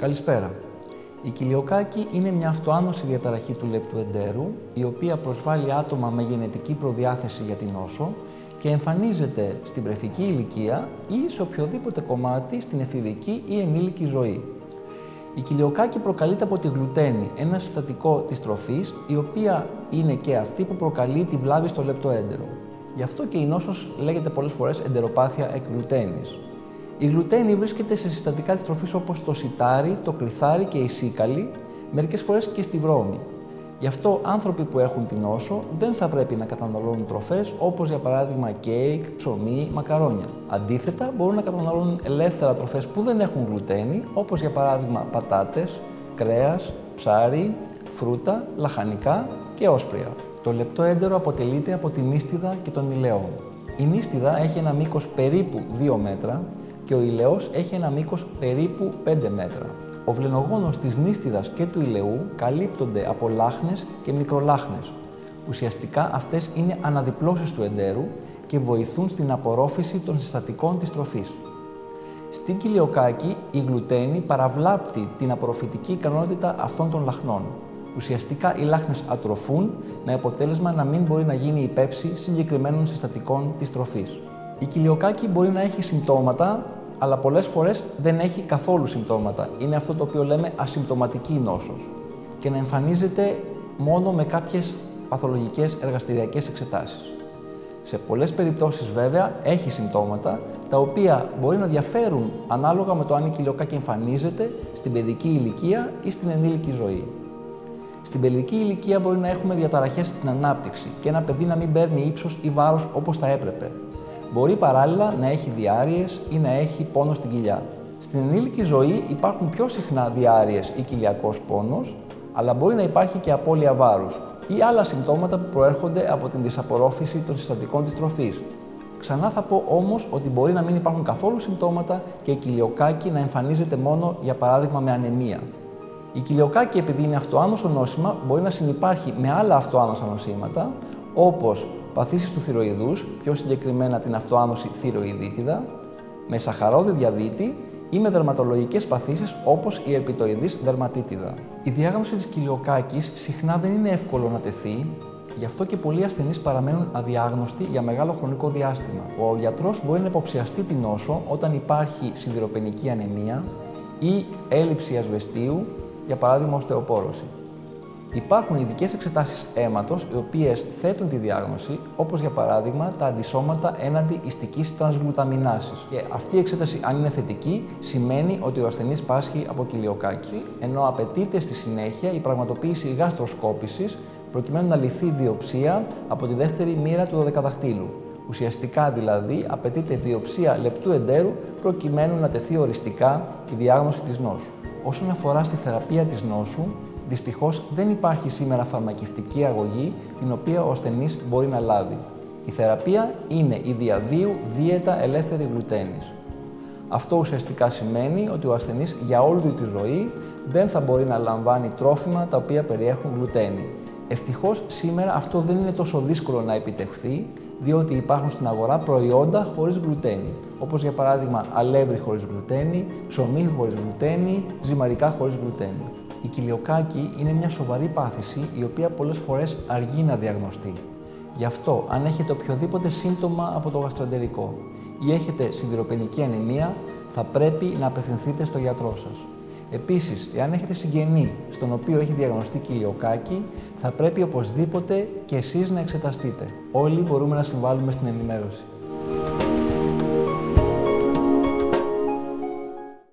Καλησπέρα. Η κοιλιοκάκη είναι μια αυτοάνωση διαταραχή του λεπτού εντέρου, η οποία προσβάλλει άτομα με γενετική προδιάθεση για την νόσο και εμφανίζεται στην βρεφική ηλικία ή σε οποιοδήποτε κομμάτι στην εφηβική ή ενήλικη ζωή. Η κοιλιοκάκη προκαλείται από τη γλουτένη, ένα συστατικό της τροφής, η οποία είναι και αυτή που προκαλεί τη βλάβη στο λεπτό έντερο. Γι' αυτό και η νόσος λέγεται πολλές φορές εντεροπάθεια εκ γλουτένης. Η γλουτένη βρίσκεται σε συστατικά της τροφής όπως το σιτάρι, το κρυθάρι και η σίκαλη, μερικές φορές και στη βρώμη. Γι' αυτό άνθρωποι που έχουν την νόσο δεν θα πρέπει να καταναλώνουν τροφές όπως για παράδειγμα κέικ, ψωμί, μακαρόνια. Αντίθετα, μπορούν να καταναλώνουν ελεύθερα τροφές που δεν έχουν γλουτένη, όπως για παράδειγμα πατάτες, κρέας, ψάρι, φρούτα, λαχανικά και όσπρια. Το λεπτό έντερο αποτελείται από την νίστιδα και τον ηλαιό. Η νίστιδα έχει ένα μήκος περίπου 2 μέτρα και ο ηλαιός έχει ένα μήκος περίπου 5 μέτρα. Ο βλενογόνος της νίστιδας και του ηλαιού καλύπτονται από λάχνες και μικρολάχνες. Ουσιαστικά αυτές είναι αναδιπλώσεις του εντέρου και βοηθούν στην απορρόφηση των συστατικών της τροφής. Στην κοιλιοκάκη η γλουτένη παραβλάπτει την απορροφητική ικανότητα αυτών των λαχνών. Ουσιαστικά οι λάχνες ατροφούν με αποτέλεσμα να μην μπορεί να γίνει η πέψη συγκεκριμένων συστατικών της τροφής. Η κοιλιοκάκη μπορεί να έχει συμπτώματα, αλλά πολλές φορές δεν έχει καθόλου συμπτώματα. Είναι αυτό το οποίο λέμε ασυμπτωματική νόσος και να εμφανίζεται μόνο με κάποιες παθολογικές εργαστηριακές εξετάσεις. Σε πολλές περιπτώσεις βέβαια έχει συμπτώματα, τα οποία μπορεί να διαφέρουν ανάλογα με το αν η κοιλιοκάκη εμφανίζεται στην παιδική ηλικία ή στην ενήλικη ζωή. Στην παιδική ηλικία μπορεί να έχουμε διαταραχές στην ανάπτυξη και ένα παιδί να μην παίρνει ύψος ή βάρος όπως θα έπρεπε. Μπορεί παράλληλα να έχει διάρρειες ή να έχει πόνο στην κοιλιά. Στην ενήλικη ζωή υπάρχουν πιο συχνά διάρρειες ή κοιλιακός πόνος, αλλά μπορεί να υπάρχει και απώλεια βάρους ή άλλα συμπτώματα που προέρχονται από την δυσαπορρόφηση των συστατικών της τροφής. Ξανά θα πω όμως ότι μπορεί να μην υπάρχουν καθόλου συμπτώματα και η κοιλιοκάκη να εμφανίζεται μόνο, για παράδειγμα, με ανεμία. Η κοιλιοκάκη, επειδή είναι αυτοάνωσο νόσημα, μπορεί να συνυπάρχει με άλλα αυτοάνωσα νοσήματα, όπως παθήσεις του θηροειδούς, πιο συγκεκριμένα την αυτοάνωση θηροειδίτιδα, με σαχαρόδι διαβήτη ή με δερματολογικές παθήσεις όπως η ερπιτοειδής δερματίτιδα. Η διάγνωση της κοιλιοκάκης συχνά δεν είναι εύκολο να τεθεί, γι' αυτό και πολλοί ασθενείς παραμένουν αδιάγνωστοι για μεγάλο χρονικό διάστημα. Ο γιατρός μπορεί να υποψιαστεί την νόσο όταν υπάρχει σιδηροπενική ανεμία ή έλλειψη ασβεστίου, για παράδειγμα οστεοπόρωση. Υπάρχουν ειδικές εξετάσεις αίματος, οι οποίες θέτουν τη διάγνωση, όπως για παράδειγμα τα αντισώματα έναντι ιστικής τρανσγλουταμινάσης. Και αυτή η εξέταση, αν είναι θετική, σημαίνει ότι ο ασθενής πάσχει από κοιλιοκάκη, ενώ απαιτείται στη συνέχεια η πραγματοποίηση γαστροσκόπησης, προκειμένου να ληφθεί βιοψία από τη δεύτερη μοίρα του δωδεκαδαχτύλου. Ουσιαστικά δηλαδή απαιτείται βιοψία λεπτού εντέρου, προκειμένου να τεθεί οριστικά η διάγνωση της νόσου. Όσον αφορά στη θεραπεία της νόσου, δυστυχώς δεν υπάρχει σήμερα φαρμακευτική αγωγή την οποία ο ασθενής μπορεί να λάβει. Η θεραπεία είναι η διαβίου δίαιτα ελεύθερη γλουτένης. Αυτό ουσιαστικά σημαίνει ότι ο ασθενής για όλη του τη ζωή δεν θα μπορεί να λαμβάνει τρόφιμα τα οποία περιέχουν γλουτένη. Ευτυχώς σήμερα αυτό δεν είναι τόσο δύσκολο να επιτευχθεί, διότι υπάρχουν στην αγορά προϊόντα χωρίς γλουτένη, όπως για παράδειγμα αλεύρι χωρίς γλουτένη, ψωμί χωρίς γλουτένη, ζυμαρικά χωρίς γλουτένη. Η κοιλιοκάκη είναι μια σοβαρή πάθηση η οποία πολλές φορές αργεί να διαγνωστεί. Γι' αυτό, αν έχετε οποιοδήποτε σύμπτωμα από το γαστροεντερικό ή έχετε σιδηροπενική ανεμία, θα πρέπει να απευθυνθείτε στο γιατρό σας. Επίσης, εάν έχετε συγγενή στον οποίο έχει διαγνωστεί κοιλιοκάκη, θα πρέπει οπωσδήποτε και εσείς να εξεταστείτε. Όλοι μπορούμε να συμβάλλουμε στην ενημέρωση.